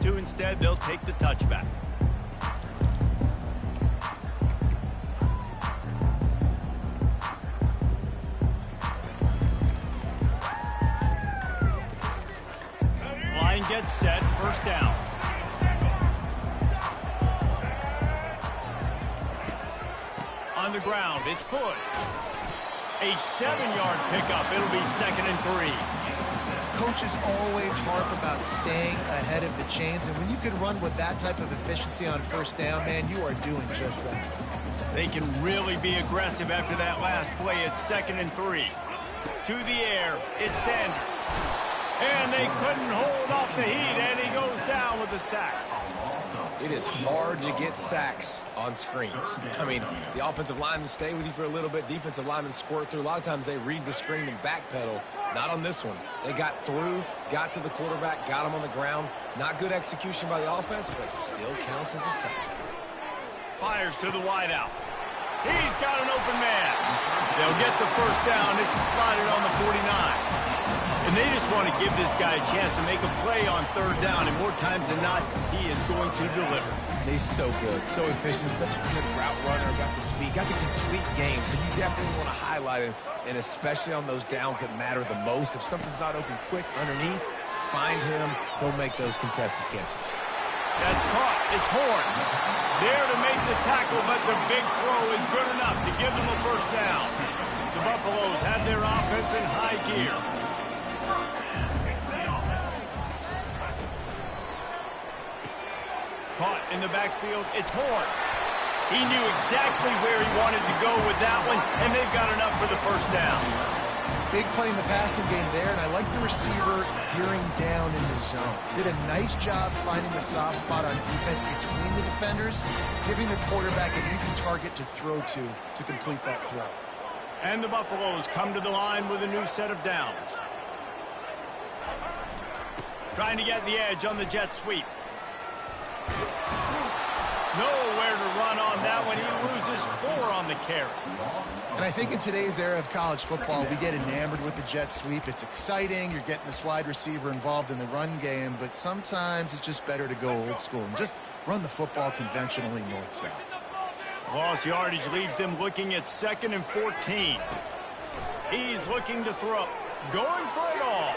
2 instead. They'll take the touchback. Line gets set, first down. On the ground, it's Hood. A 7-yard pickup. It'll be 2nd and 3. Coaches always harp about staying ahead of the chains, and when you can run with that type of efficiency on first down, man, you are doing just that. They can really be aggressive after that last play. It's 2nd and 3. To the air, it's Sanders. And they couldn't hold off the heat, and he goes down with a sack. It is hard to get sacks on screens. I mean, the offensive linemen stay with you for a little bit. Defensive linemen squirt through. A lot of times they read the screen and backpedal. Not on this one. They got through, got to the quarterback, got him on the ground. Not good execution by the offense, but it still counts as a sack. Fires to the wideout. He's got an open man. They'll get the first down. It's spotted on the 49. And they just want to give this guy a chance to make a play on 3rd down, and more times than not, he is going to deliver. He's so good, so efficient, such a good route runner, got the speed, got the complete game, so you definitely want to highlight him, and especially on those downs that matter the most. If something's not open quick underneath, find him, go make those contested catches. That's caught. It's Horn. There to make the tackle, but the big throw is good enough to give them a first down. The Buffaloes have their offense in high gear. Caught in the backfield, it's Horn. He knew exactly where he wanted to go with that one, and they've got enough for the first down. Big play in the passing game there, and I like the receiver gearing down in the zone. Did a nice job finding the soft spot on defense between the defenders, giving the quarterback an easy target to throw to complete that throw. And the Buffaloes come to the line with a new set of downs. Trying to get the edge on the jet sweep. Nowhere to run on that one. He loses 4 on the carry. And I think in today's era of college football, we get enamored with the jet sweep. It's exciting. You're getting this wide receiver involved in the run game, but sometimes it's just better to go old school and just run the football conventionally north-south. Lost yardage leaves them looking at 2nd and 14. He's looking to throw. Going for it all.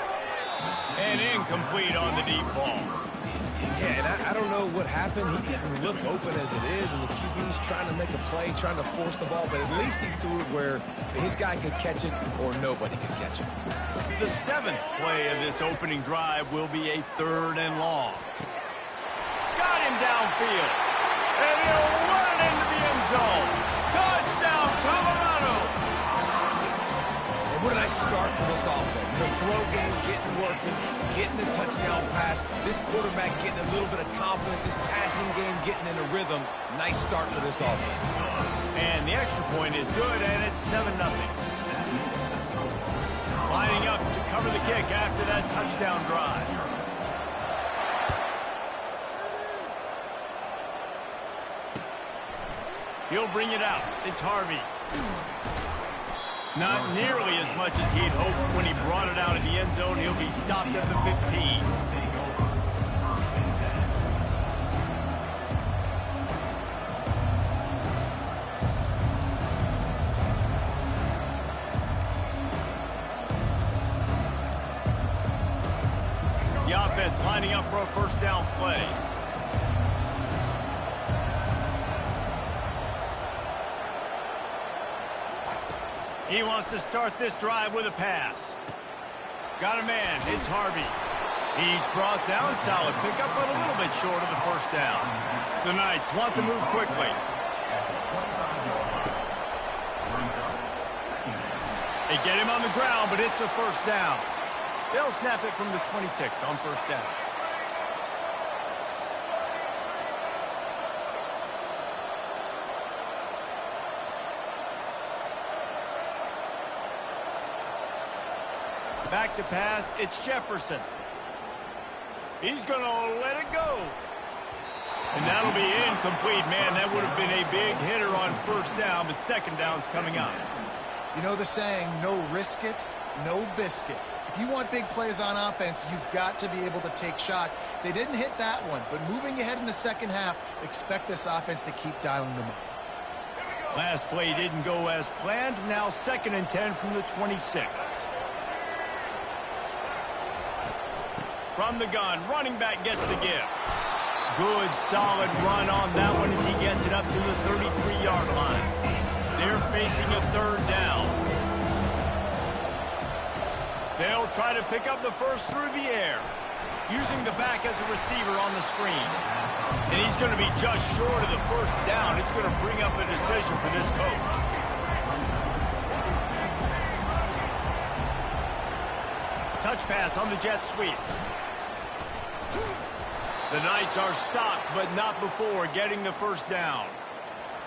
And incomplete on the deep ball. Yeah, and I don't know what happened. He didn't look open as it is, and the QB's trying to make a play, trying to force the ball, but at least he threw it where his guy could catch it or nobody could catch it. The 7th play of this opening drive will be a 3rd and long. Got him downfield, and he'll run it into the end zone. Touchdown, Colorado! And what a nice start for this offense. The throw game getting working, getting the touchdown pass. This quarterback getting a little bit of confidence. This passing game getting in a rhythm. Nice start for this offense. And the extra point is good, and it's 7-0. Lining up to cover the kick after that touchdown drive. He'll bring it out. It's Harvey. Not nearly as much as he'd hoped when he brought it out of the end zone. He'll be stopped at the 15. The offense lining up for a first down play. He wants to start this drive with a pass. Got a man. It's Harvey. He's brought down. Solid pickup, but a little bit short of the first down. The Knights want to move quickly. They get him on the ground, but it's a first down. They'll snap it from the 26 on first down. Back to pass, it's Jefferson. He's going to let it go. And that'll be incomplete. Man, that would have been a big hitter on first down, but second down's coming up. You know the saying, no risk it, no biscuit. If you want big plays on offense, you've got to be able to take shots. They didn't hit that one, but moving ahead in the second half, expect this offense to keep dialing them up. Last play didn't go as planned. Now 2nd and 10 from the 26. From the gun, running back gets the give. Good, solid run on that one as he gets it up to the 33-yard line. They're facing a 3rd down. They'll try to pick up the first through the air, using the back as a receiver on the screen. And he's going to be just short of the 1st down. It's going to bring up a decision for this coach. Touch pass on the jet sweep. The Knights are stopped, but not before getting the 1st down.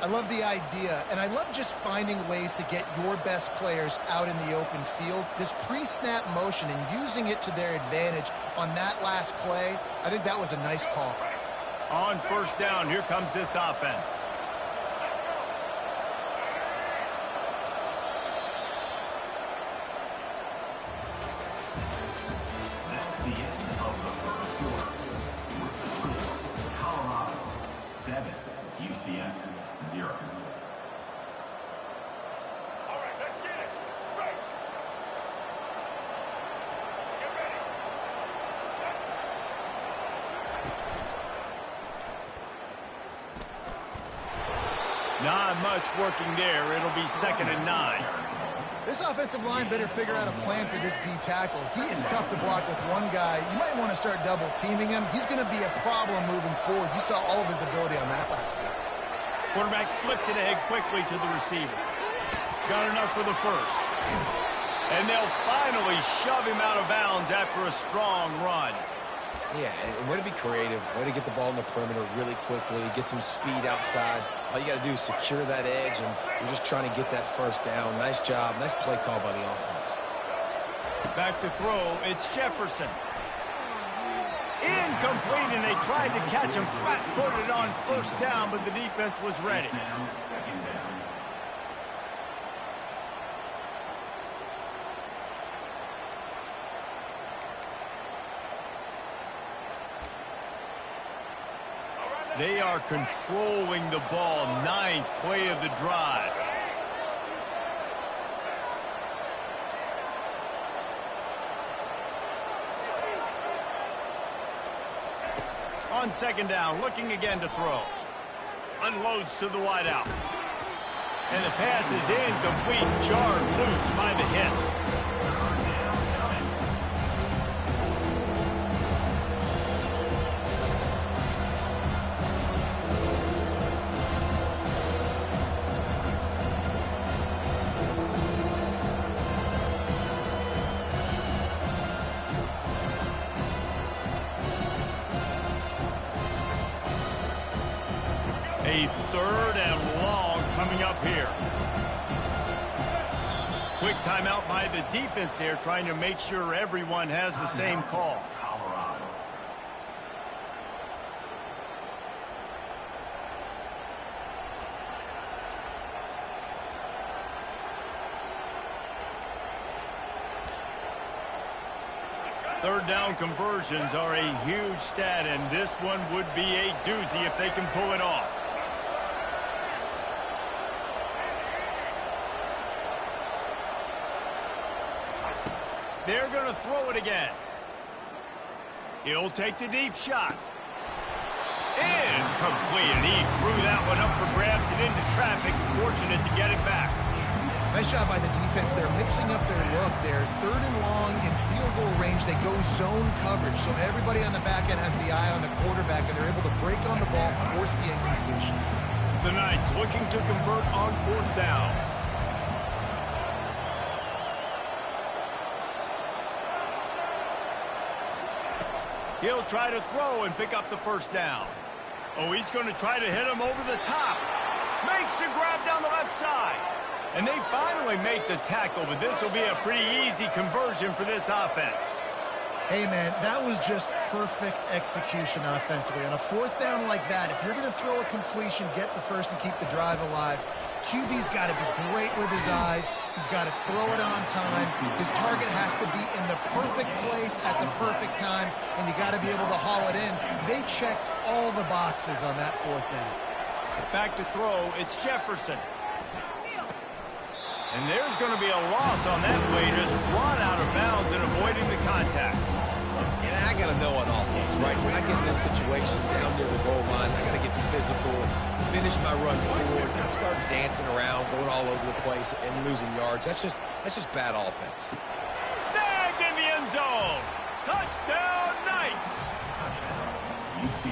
I love the idea, and I love just finding ways to get your best players out in the open field. This pre-snap motion and using it to their advantage on that last play, I think that was a nice call. On 1st down, here comes this offense. That's the end of the 1st quarter. With the score, Colorado 7, UCF 0. All right, let's get it. Right. Get ready. Not much working there. It'll be 2nd and 9. This offensive line better figure out a plan for this D tackle. He is tough to block with one guy. You might want to start double teaming him. He's going to be a problem moving forward. You saw all of his ability on that last play. Quarterback flips it ahead quickly to the receiver. Got enough for the 1st. And they'll finally shove him out of bounds after a strong run. Yeah, and way to be creative, way to get the ball in the perimeter really quickly, get some speed outside. All you got to do is secure that edge, and you're just trying to get that 1st down. Nice job. Nice play call by the offense. Back to throw. It's Jefferson. Incomplete, and they tried to catch him flat-footed on 1st down, but the defense was ready. Now 2nd down. They are controlling the ball. 9th play of the drive. On 2nd down, looking again to throw. Unloads to the wideout. And the pass is incomplete, jarred loose by the hit. A 3rd and long coming up here. Quick timeout by the defense there, trying to make sure everyone has the same call. Colorado. Third down conversions are a huge stat, and this one would be a doozy if they can pull it off. They're going to throw it again. He'll take the deep shot. Incomplete, and he threw that one up for grabs and into traffic. Fortunate to get it back. Nice job by the defense. They're mixing up their look. They're 3rd and long in field goal range. They go zone coverage, so everybody on the back end has the eye on the quarterback, and they're able to break on the ball, force the incompletion. The Knights looking to convert on 4th down. He'll try to throw and pick up the 1st down. Oh, he's going to try to hit him over the top. Makes the grab down the left side. And they finally make the tackle, but this will be a pretty easy conversion for this offense. Hey, man, that was just perfect execution offensively. On a 4th down like that, if you're going to throw a completion, get the 1st and keep the drive alive. QB's got to be great with his eyes. He's got to throw it on time. His target has to be in the perfect place at the perfect time, and you got to be able to haul it in. They checked all the boxes on that fourth down. Back to throw, it's Jefferson. And there's going to be a loss on that play, just run out of bounds and avoiding the contact. And I got to know on offense, right? When I get in this situation down near the goal line, I got to get physical, finish my run forward, not start dancing around, going all over the place and losing yards. That's just bad offense. Snagged in the end zone. Touchdown, Knights.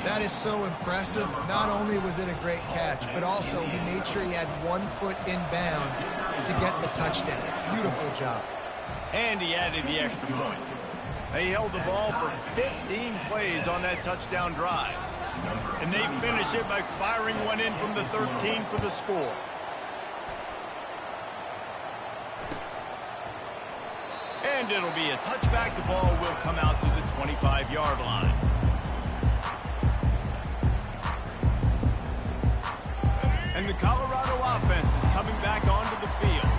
That is so impressive. Not only was it a great catch, but also he made sure he had 1 foot in bounds to get the touchdown. Beautiful job. And he added the extra point. They held the ball for 15 plays on that touchdown drive. And they finish it by firing one in from the 13 for the score. And it'll be a touchback. The ball will come out to the 25-yard line. And the Colorado offense is coming back onto the field.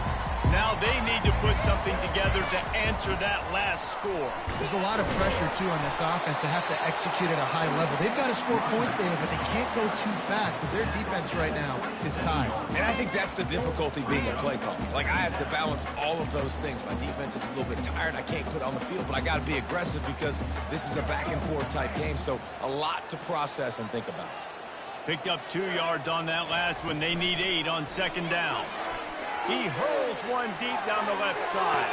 Now they need to put something together to answer that last score. There's a lot of pressure, too, on this offense to have to execute at a high level. They've got to score points, David, but they can't go too fast because their defense right now is tired. And I think that's the difficulty being a play caller. Like, I have to balance all of those things. My defense is a little bit tired. I can't put it on the field, but I got to be aggressive because this is a back-and-forth type game, so a lot to process and think about. Picked up 2 yards on that last one. They need 8 on second down. He hurls one deep down the left side.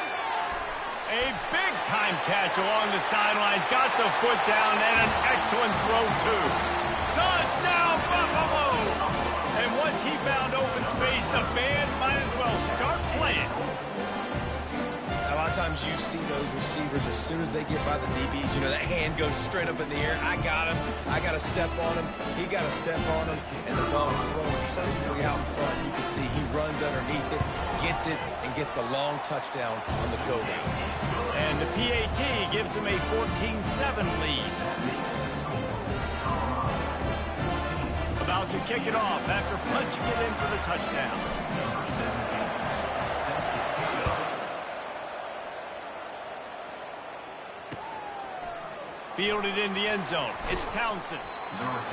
A big-time catch along the sidelines. Got the foot down and an excellent throw, too. Touchdown, Buffalo! And once he found open space, the band might as well start playing. A lot of times you see those receivers, as soon as they get by the DBs, you know, that hand goes straight up in the air. I got him. I got to step on him. He got to step on him. And the ball is thrown perfectly out in front. You can see he runs underneath it, gets it, and gets the long touchdown on the go route. And the PAT gives him a 14-7 lead. About to kick it off after punching it in for the touchdown. Fielded in the end zone. It's Townsend.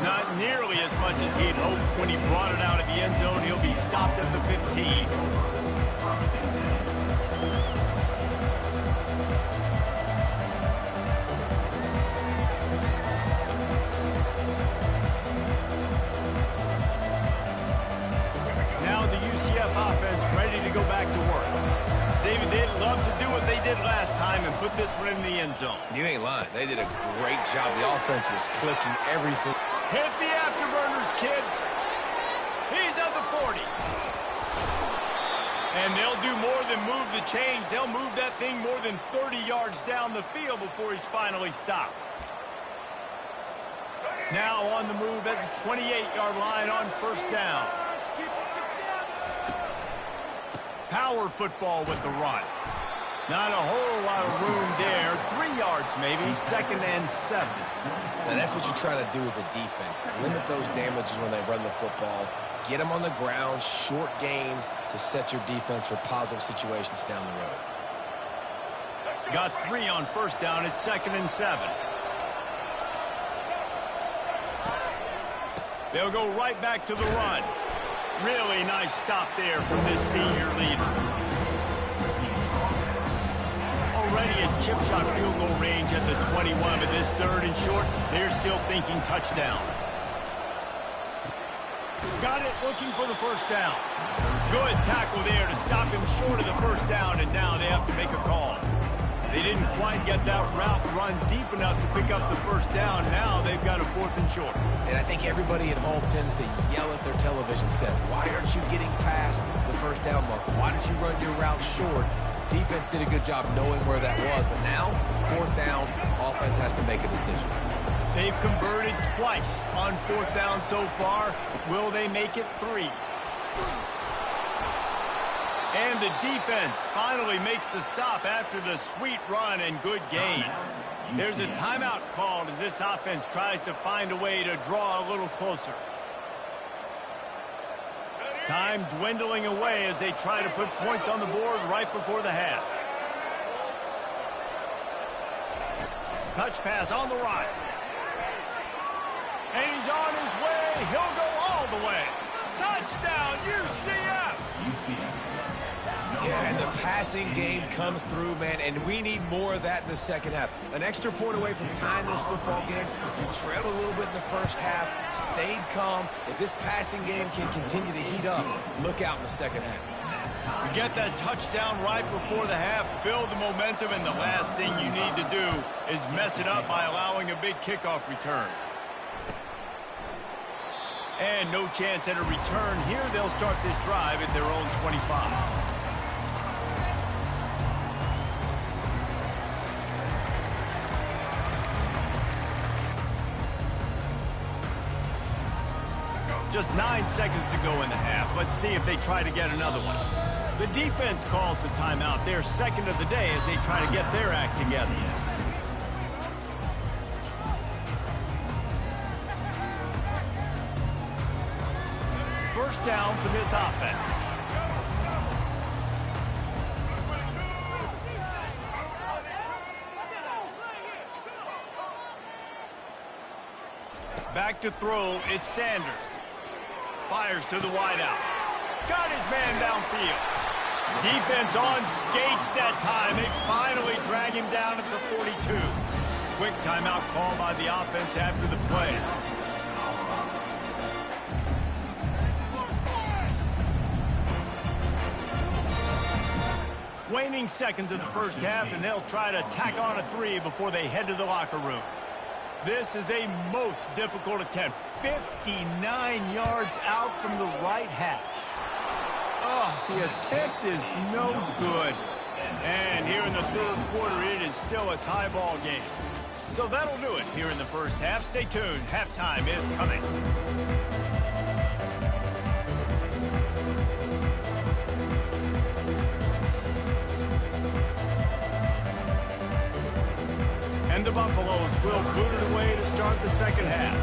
Not nearly as much as he'd hoped when he brought it out of the end zone. He'll be stopped at the 15. Now the UCF offense ready to go back to work. David, they'd love to do what they did last time and put this one in the end zone. You ain't lying. They did a great job. The offense was clicking everything. Hit the afterburners, kid. He's at the 40. And they'll do more than move the chains. They'll move that thing more than 30 yards down the field before he's finally stopped. Now on the move at the 28-yard line on first down. Power football with the run. Not a whole lot of room there. 3 yards maybe, 2nd and 7. And that's what you try to do as a defense. Limit those damages when they run the football. Get them on the ground, short gains to set your defense for positive situations down the road. Got 3 on first down. It's 2nd and 7. They'll go right back to the run. Really nice stop there from this senior leader. Already a chip shot field goal range at the 21, but this 3rd and short, they're still thinking touchdown. Got it, looking for the first down. Good tackle there to stop him short of the first down, and now they have to make a call. They didn't quite get that route run deep enough to pick up the first down. Now they've got a 4th and short. And I think everybody at home tends to yell at their television set. Why aren't you getting past the first down marker? Why did you run your route short? Defense did a good job knowing where that was. But now, 4th down, offense has to make a decision. They've converted twice on 4th down so far. Will they make it 3? And the defense finally makes the stop after the sweet run and good gain. There's a timeout called as this offense tries to find a way to draw a little closer. Time dwindling away as they try to put points on the board right before the half. Touch pass on the right. And he's on his way. He'll go all the way. Touchdown, UCF! Yeah, and the passing game comes through, man, and we need more of that in the second half. An extra point away from tying this football game. You trailed a little bit in the first half, stayed calm. If this passing game can continue to heat up, look out in the second half. You get that touchdown right before the half, build the momentum, and the last thing you need to do is mess it up by allowing a big kickoff return. And no chance at a return here. They'll start this drive at their own 25. Just 9 seconds to go in the half. Let's see if they try to get another one. The defense calls the timeout. Their second of the day as they try to get their act together. First down for this offense. Back to throw, it's Sanders. Fires to the wideout. Got his man downfield. Defense on skates that time. They finally drag him down at the 42. Quick timeout call by the offense after the play. Waning seconds of the first half, and they'll try to tack on a 3 before they head to the locker room. This is a most difficult attempt. 59 yards out from the right hash. Oh, the attempt is no good. And here in the third quarter, it is still a tie ball game. So that'll do it here in the first half. Stay tuned. Halftime is coming. And the Buffaloes will boot it away to start the second half.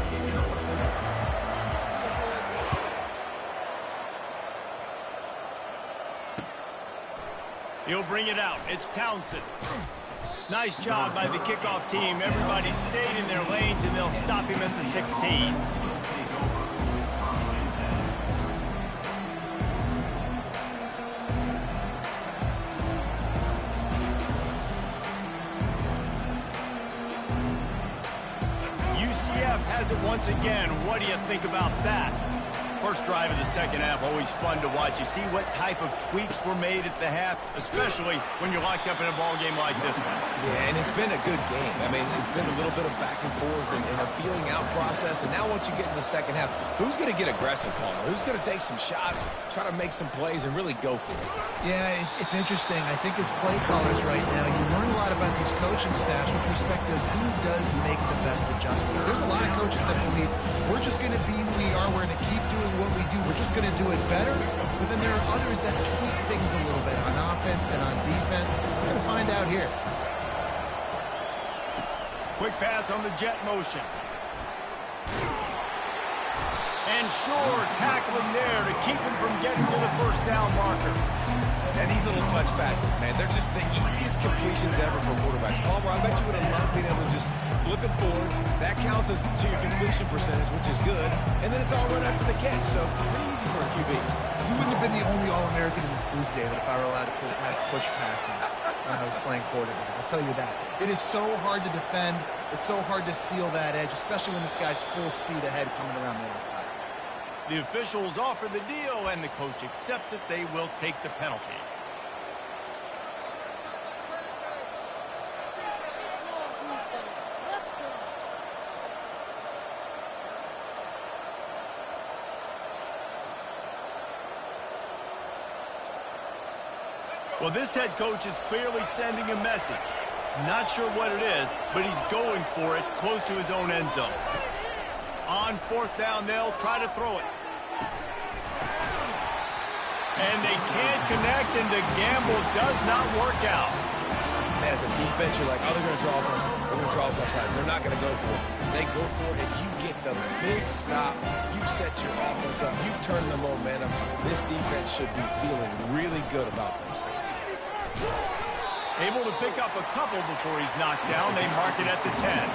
He'll bring it out. It's Townsend. Nice job by the kickoff team. Everybody stayed in their lanes, and they'll stop him at the 16. UCF has it once again. What do you think about that? First drive of the second half, always fun to watch. You see what type of tweaks were made at the half, especially when you're locked up in a ball game like this one. Yeah, and it's been a good game. I mean, it's been a little bit of back and forth and a feeling out process. And now once you get in the second half, who's going to get aggressive, Palmer? Who's going to take some shots, try to make some plays, and really go for it? Yeah, it's interesting. I think as play callers right now, you learn a lot about these coaching staffs with respect to who does make the best adjustments. There's a lot of coaches that believe we're just going to be who we are. We're going to keep doing what we do. We're just going to do it better. But then there are others that tweak things a little bit on offense and on defense. We're going to find out here. Quick pass on the jet motion. And sure, tackling there to keep him from getting to the first down marker. And these little touch passes, man, they're just the easiest completions ever for quarterbacks. Palmer, I bet you would have loved being able to just flip it forward. That counts as to your completion percentage, which is good. And then it's all run up to the catch, so pretty easy for a QB. You wouldn't have been the only All-American in this booth, David, if I were allowed to have push passes when I was playing quarterback. I'll tell you that. It is so hard to defend. It's so hard to seal that edge, especially when this guy's full speed ahead coming around the outside. The officials offer the deal, and the coach accepts it. They will take the penalty. Well, this head coach is clearly sending a message. Not sure what it is, but he's going for it close to his own end zone. On fourth down, they'll try to throw it. And they can't connect, and the gamble does not work out. As a defense, you're like, oh, they're going to draw us offside. They're going to draw us offside. They're not going to go for it. They go for it, and you get the big stop. You've set your offense up. You've turned the momentum. This defense should be feeling really good about themselves. Able to pick up a couple before he's knocked down. They mark it at the 10.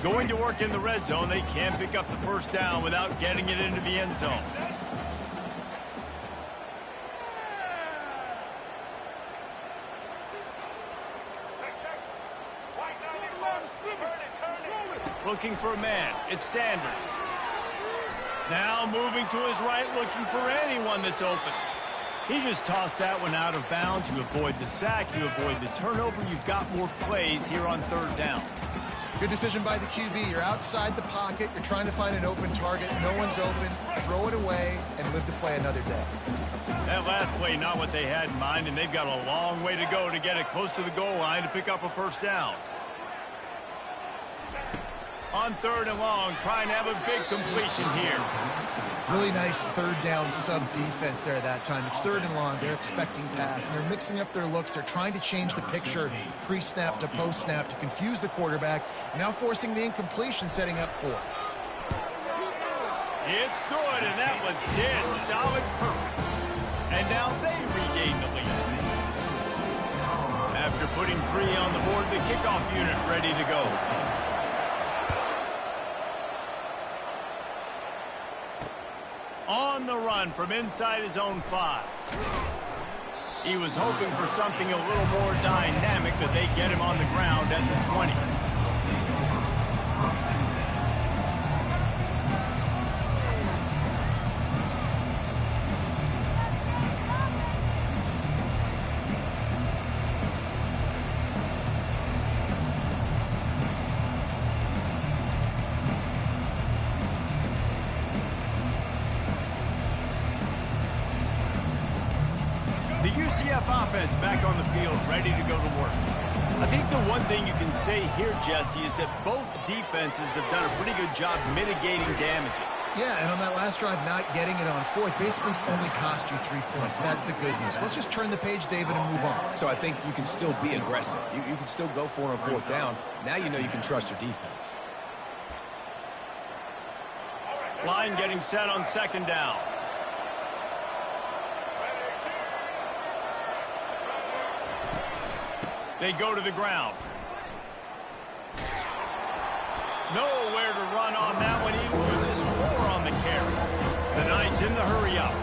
Going to work in the red zone. They can't pick up the first down without getting it into the end zone. Looking for a man. It's Sanders. Now moving to his right, looking for anyone that's open. He just tossed that one out of bounds. You avoid the sack. You avoid the turnover. You've got more plays here on third down. Good decision by the QB. You're outside the pocket. You're trying to find an open target. No one's open. Throw it away and live to play another day. That last play, not what they had in mind, and they've got a long way to go to get it close to the goal line to pick up a first down. On third and long, trying to have a big completion here. Really nice third down sub defense there that time. It's third and long. They're expecting pass, and they're mixing up their looks. They're trying to change the picture pre-snap to post-snap to confuse the quarterback. Now forcing the incompletion, setting up fourth. It's good, and that was dead solid perfect. And now they regain the lead. After putting 3 on the board, the kickoff unit ready to go. On the run from inside his own 5. He was hoping for something a little more dynamic, but they get him on the ground at the 20. The UCF offense back on the field, ready to go to work. I think the one thing you can say here, Jesse, is that both defenses have done a pretty good job mitigating damages. Yeah, and on that last drive, not getting it on fourth basically only cost you 3 points. That's the good news. Let's just turn the page, David, and move on. So I think you can still be aggressive. You can still go for it on fourth down. Now you know you can trust your defense. Line getting set on second down. They go to the ground. Nowhere to run on that one. He loses 4 on the carry. The Knights in the hurry up.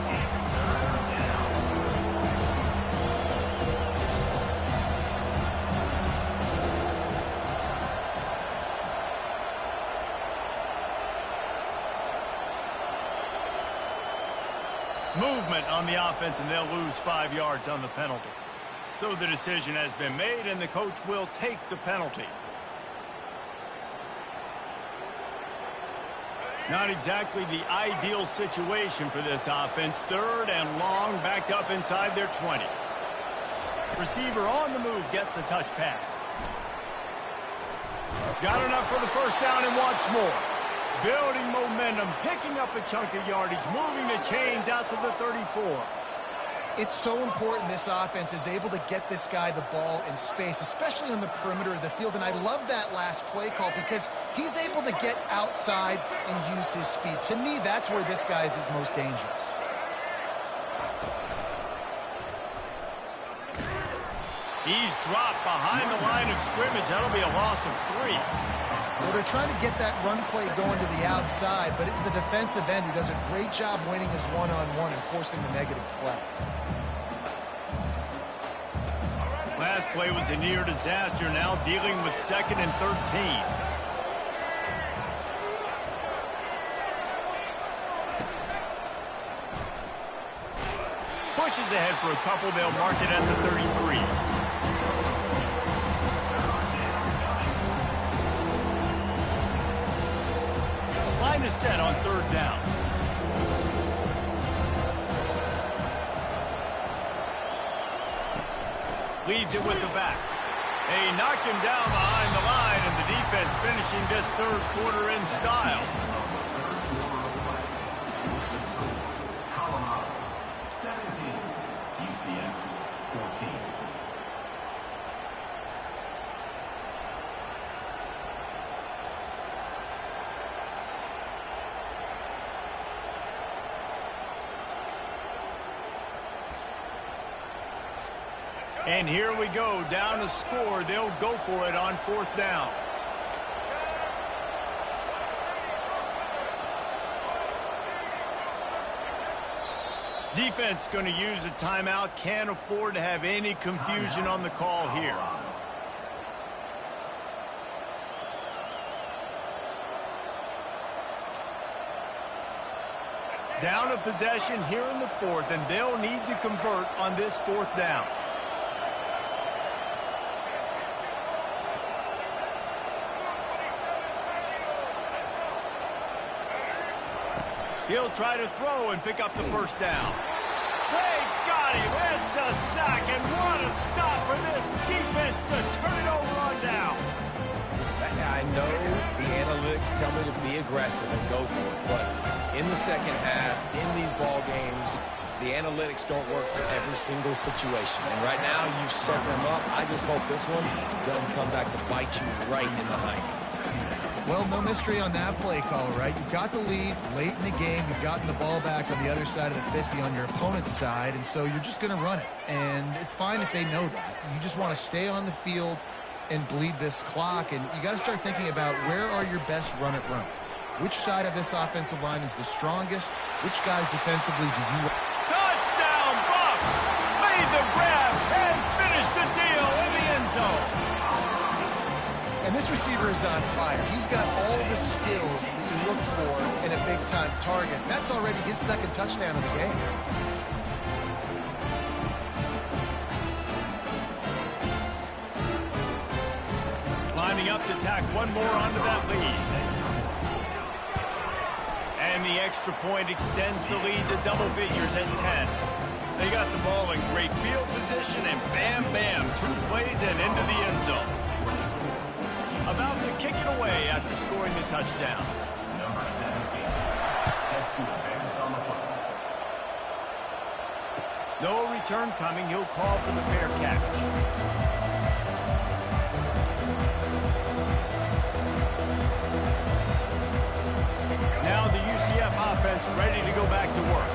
Movement on the offense, and they'll lose 5 yards on the penalty. So the decision has been made, and the coach will take the penalty. Not exactly the ideal situation for this offense. Third and long, backed up inside their 20. Receiver on the move gets the touch pass. Got enough for the first down and wants more. Building momentum, picking up a chunk of yardage, moving the chains out to the 34. It's so important this offense is able to get this guy the ball in space, especially on the perimeter of the field. And I love that last play call because he's able to get outside and use his speed. To me, that's where this guy is his most dangerous. He's dropped behind the line of scrimmage. That'll be a loss of 3. Well, they're trying to get that run play going to the outside, but it's the defensive end who does a great job winning his one-on-one and forcing the negative play. Last play was a near disaster, now dealing with 2nd and 13. Pushes ahead for a couple, they'll mark it at the 33. Line is set on third down. Leads it with the back. They knock him down behind the line, and the defense finishing this third quarter in style. And here we go, down to score. They'll go for it on 4th down. Defense going to use a timeout. Can't afford to have any confusion on the call here. Down a possession here in the 4th, and they'll need to convert on this 4th down. He'll try to throw and pick up the 1st down. They got him. It's a sack, and what a stop for this defense to turn it over on down. I know the analytics tell me to be aggressive and go for it, but in the second half, in these ball games, the analytics don't work for every single situation. And right now, you've set them up. I just hope this one doesn't come back to bite you right in the hind. Well, no mystery on that play call, right? You've got the lead late in the game. You've gotten the ball back on the other side of the 50 on your opponent's side, and so you're just going to run it. And it's fine if they know that. You just want to stay on the field and bleed this clock, and you got to start thinking about where are your best run-it runs. Which side of this offensive line is the strongest? Which guys defensively do you... Touchdown, Buffs! Made the grab and finished the deal in the end zone. And this receiver is on fire. He's got all the skills that you look for in a big-time target. That's already his 2nd touchdown of the game. Lining up to tack one more onto that lead. And the extra point extends the lead to double figures at 10. They got the ball in great field position, and bam, bam, 2 plays and into the end zone. About to kick it away after scoring the touchdown. Number 17, set to advance on the football. No return coming. He'll call for the fair catch. Now the UCF offense ready to go back to work.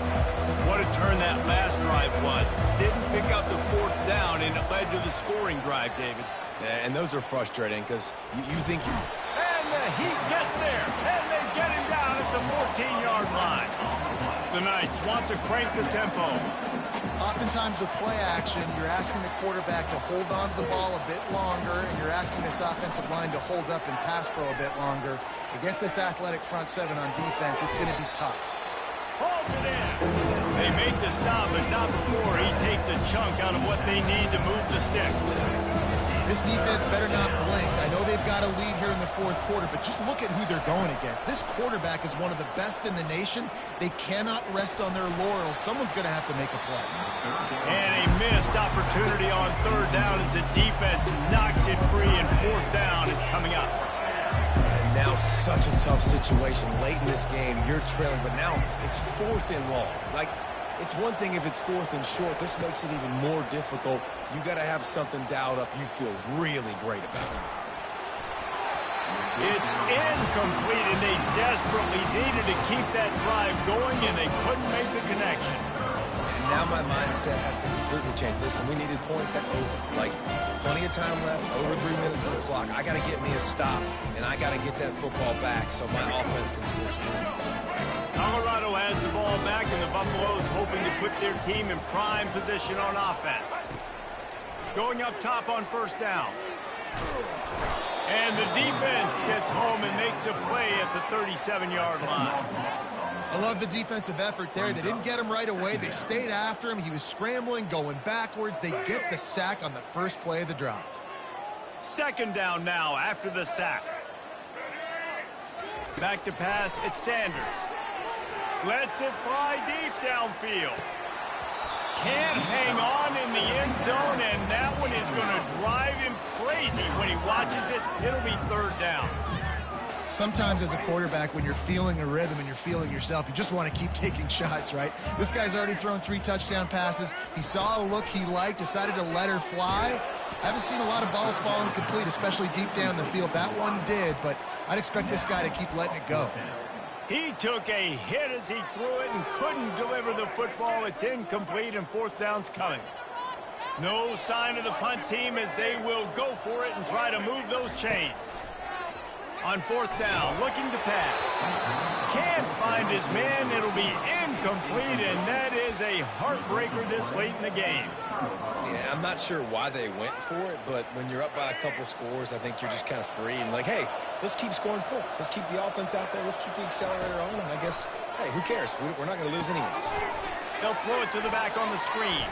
What a turn that last drive was. Didn't pick up the 4th down, and it led to the scoring drive, David. Yeah, and those are frustrating because you think you... And the Heat gets there, and they get him down at the 14-yard line. The Knights want to crank the tempo. Oftentimes with play action, you're asking the quarterback to hold on to the ball a bit longer, and you're asking this offensive line to hold up and pass pro a bit longer. Against this athletic front 7 on defense, it's going to be tough. Hauls it in. They make the stop, but not before he takes a chunk out of what they need to move the sticks. This defense better not blink. I know they've got a lead here in the 4th quarter, but just look at who they're going against. This quarterback is one of the best in the nation. They cannot rest on their laurels. Someone's going to have to make a play. And a missed opportunity on 3rd down as the defense knocks it free, and 4th down is coming up. And now such a tough situation late in this game. You're trailing, but now it's 4th and long. Like, it's one thing if it's 4th and short. This makes it even more difficult. You got to have something dialed up you feel really great about. It's incomplete, and they desperately needed to keep that drive going, and they couldn't make the connection. And now my mindset has to completely change. Listen, we needed points. That's over. Like, plenty of time left, over 3 minutes on the clock. I got to get me a stop, and I got to get that football back so my offense can score some points. Colorado has the ball back, and the Buffaloes hoping to put their team in prime position on offense. Going up top on 1st down. And the defense gets home and makes a play at the 37-yard line. I love the defensive effort there. They didn't get him right away. They stayed after him. He was scrambling, going backwards. They get the sack on the first play of the drive. 2nd down now after the sack. Back to pass, it's Sanders. Lets it fly deep downfield. Can't hang on in the end zone, and that one is going to drive him crazy when he watches it. It'll be 3rd down. Sometimes as a quarterback, when you're feeling a rhythm and you're feeling yourself, you just want to keep taking shots, right? This guy's already thrown 3 touchdown passes. He saw a look he liked, decided to let her fly. I haven't seen a lot of balls falling complete, especially deep down the field. That one did, but I'd expect this guy to keep letting it go. He took a hit as he threw it and couldn't deliver the football. It's incomplete, and 4th down's coming. No sign of the punt team as they will go for it and try to move those chains. On fourth down, looking to pass. Can't find his man. It'll be incomplete, and that is a heartbreaker this late in the game. Yeah, I'm not sure why they went for it, but when you're up by a couple scores, I think you're just kind of free and like, hey, let's keep scoring points. Let's keep the offense out there. Let's keep the accelerator on, and I guess, hey, who cares? We're not going to lose anyways. They'll throw it to the back on the screen.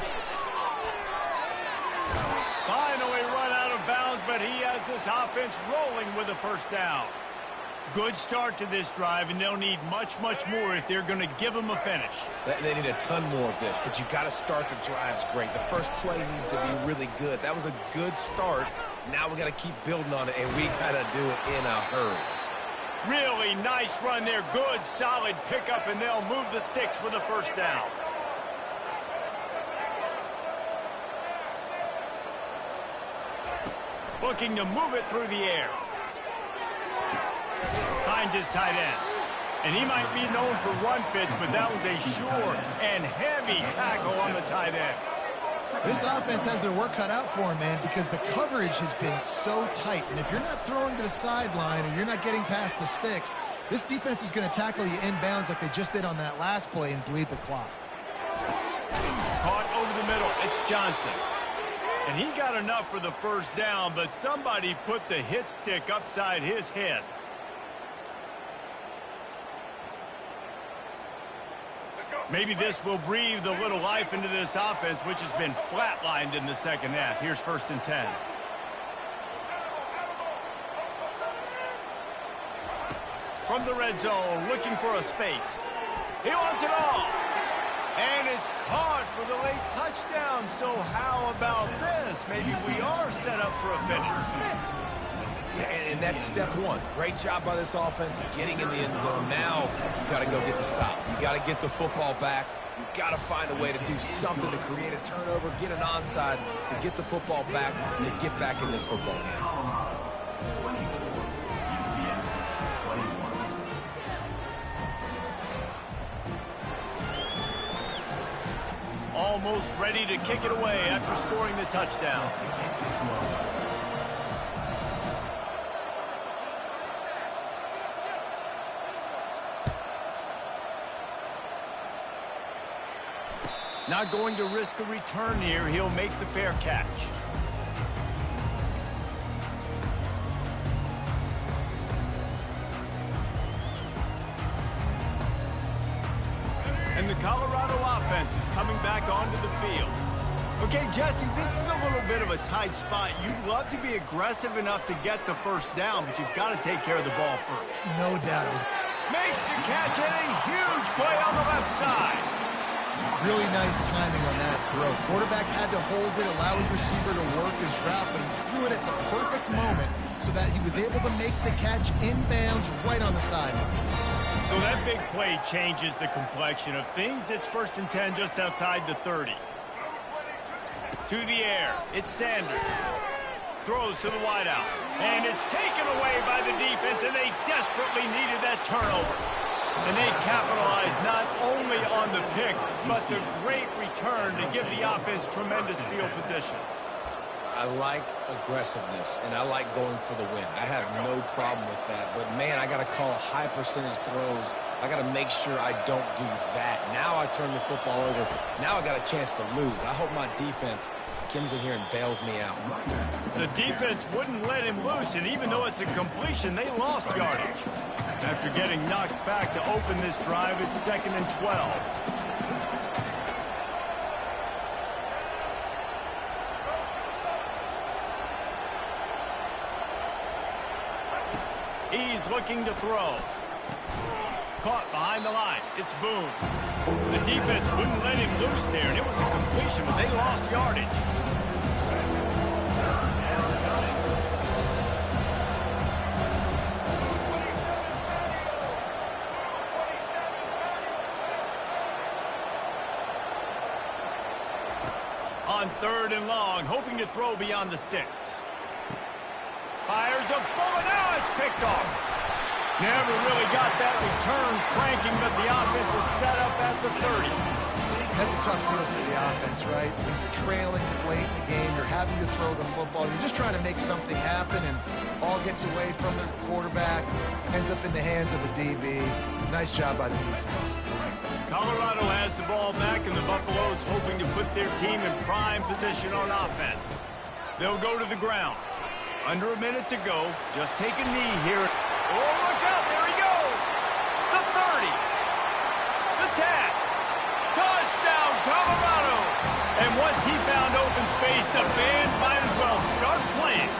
Finally run out of bounds, but he has this offense rolling with a first down. Good start to this drive, and they'll need much, much more if they're going to give them a finish. They need a ton more of this, but you got to start the drives great. The first play needs to be really good. That was a good start. Now we got to keep building on it, and we got to do it in a hurry. Really nice run there. Good, solid pickup, and they'll move the sticks with a first down. Looking to move it through the air. Finds his tight end. And he might be known for run fits, but that was a sure and heavy tackle on the tight end. This offense has their work cut out for them, man, because the coverage has been so tight. And if you're not throwing to the sideline or you're not getting past the sticks, this defense is going to tackle you inbounds like they just did on that last play and bleed the clock. Caught over the middle. It's Johnson. And he got enough for the first down, but somebody put the hit stick upside his head. Maybe this will breathe a little life into this offense, which has been flatlined in the second half. Here's 1st and 10. From the red zone, looking for a space. He wants it all. And it's caught for the late touchdown. So how about this? Maybe we are set up for a finish. Yeah, and that's step one. Great job by this offense getting in the end zone. Now you got to go get the stop. You got to get the football back. You got to find a way to do something to create a turnover, get an onside, to get the football back, to get back in this football game. Almost ready to kick it away after scoring the touchdown. Not going to risk a return here. He'll make the fair catch. And the Colorado offense is coming back onto the field. Okay, Jesse, this is a little bit of a tight spot. You'd love to be aggressive enough to get the first down, but you've got to take care of the ball first. No doubt. Makes the catch and a huge play on the left side. Really nice timing on that throw. Quarterback had to hold it, allow his receiver to work his route, but he threw it at the perfect moment so that he was able to make the catch inbounds right on the sideline. So that big play changes the complexion of things. It's 1st and 10 just outside the 30. To the air, it's Sanders. Throws to the wideout. And it's taken away by the defense, and they desperately needed that turnover. And they capitalized not only on the pick, but the great return to give the offense tremendous field position. I like aggressiveness, and I like going for the win. I have no problem with that. But, man, I got to call high percentage throws. I got to make sure I don't do that. Now I turn the football over. Now I got a chance to lose. I hope my defense comes in here and bails me out. The defense wouldn't let him loose, and even though it's a completion, they lost yardage. After getting knocked back to open this drive, it's 2nd and 12. He's looking to throw. Caught behind the line. It's Boone. The defense wouldn't let him loose there, and it was a completion, but they lost yardage. On 3rd and long, hoping to throw beyond the sticks. Fires a bullet. Now it's picked off. Never really got that return cranking, but the offense is set up at the 30. That's a tough deal for the offense, right? When you're trailing this late in the game, you're having to throw the football. You're just trying to make something happen, and all gets away from the quarterback, ends up in the hands of a DB. Nice job by the defense. Colorado has the ball back, and the Buffaloes hoping to put their team in prime position on offense. They'll go to the ground. Under a minute to go. Just take a knee here. Oh, look out. There he goes. The 30. The 10. Touchdown, Colorado. And once he found open space, the band might as well start playing.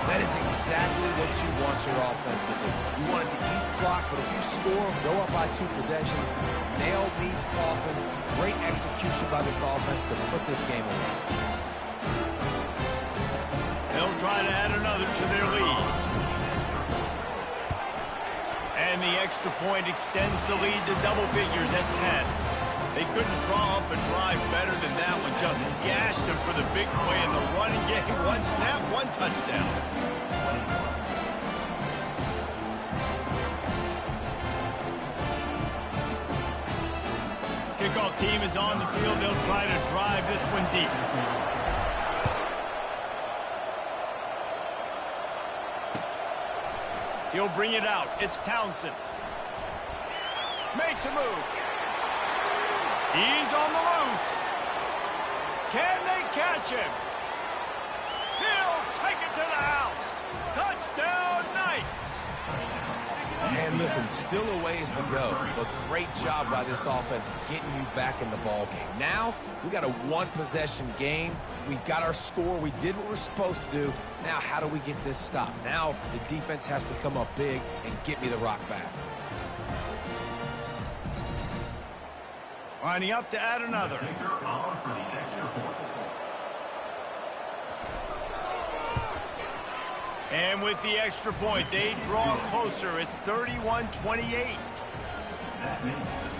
That is exactly what you want your offense to do. You want it to eat clock, but if you score, go up by 2 possessions, nail meet coffin, great execution by this offense to put this game away. They'll try to add another to their lead. And the extra point extends the lead to double figures at 10. They couldn't draw up a drive better than that one. Just gashed them for the big play in the running game. 1 snap, 1 touchdown. Kickoff team is on the field. They'll try to drive this one deep. He'll bring it out. It's Townsend. Makes a move. He's on the loose. Can they catch him? He'll take it to the house. Touchdown, Knights. And listen, still a ways to go, but great job by this offense getting you back in the ball game. Now, we got a 1-possession game. We got our score. We did what we're supposed to do. Now, how do we get this stopped? Now, the defense has to come up big and get me the rock back. Lining up to add another. And with the extra point, they draw closer. It's 31-28.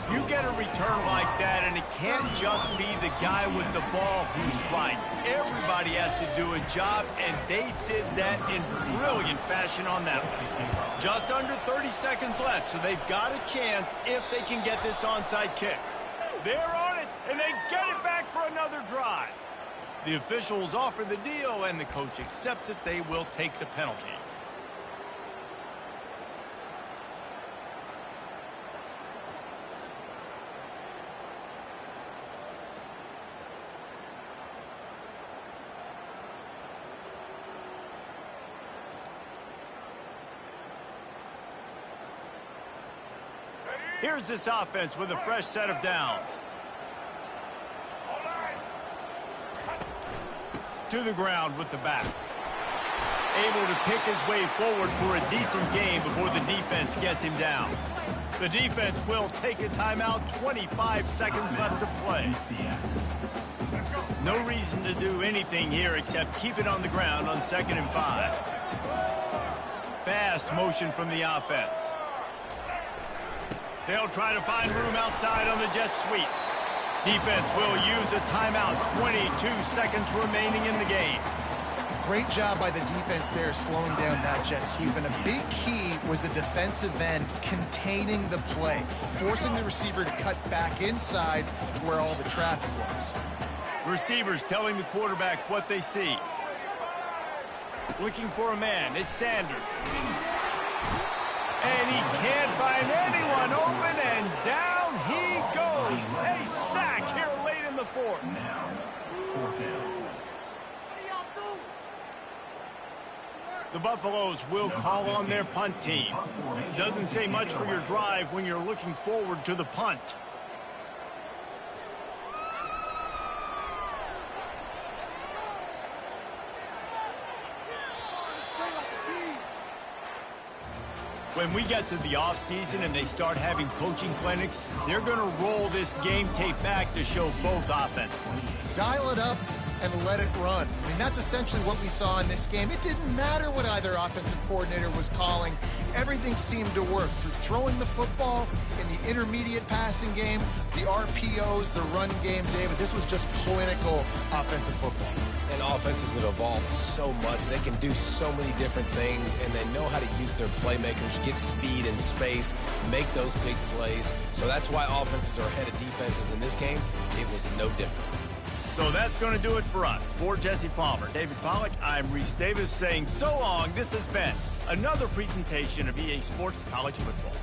You get a return like that, and it can't just be the guy with the ball who's right. Everybody has to do a job, and they did that in brilliant fashion on that one. Just under 30 seconds left, so they've got a chance if they can get this onside kick. They're on it, and they get it back for another drive. The officials offer the deal, and the coach accepts it. They will take the penalty. Here's this offense with a fresh set of downs. To the ground with the back. Able to pick his way forward for a decent game before the defense gets him down. The defense will take a timeout. 25 seconds left to play. No reason to do anything here except keep it on the ground on 2nd and 5. Fast motion from the offense. They'll try to find room outside on the jet sweep. Defense will use a timeout. 22 seconds remaining in the game. Great job by the defense there slowing down that jet sweep. And a big key was the defensive end containing the play, forcing the receiver to cut back inside to where all the traffic was. Receivers telling the quarterback what they see. Looking for a man. It's Sanders. And he can't find anyone open, and down he goes. A sack here late in the 4th. Now, 4th down. The Buffaloes will call on their punt team. Doesn't say much for your drive when you're looking forward to the punt. When we get to the offseason and they start having coaching clinics, they're going to roll this game tape back to show both offenses. Dial it up and let it run. I mean, that's essentially what we saw in this game. It didn't matter what either offensive coordinator was calling. everything seemed to work through throwing the football in the intermediate passing game, the RPOs, the run game, David. This was just clinical offensive football. And offenses have evolved so much. They can do so many different things, and they know how to use their playmakers, get speed and space, make those big plays. So that's why offenses are ahead of defenses in this game. It was no different. So that's going to do it for us. For Jesse Palmer, David Pollack, I'm Reese Davis saying so long. This has been another presentation of EA Sports College Football.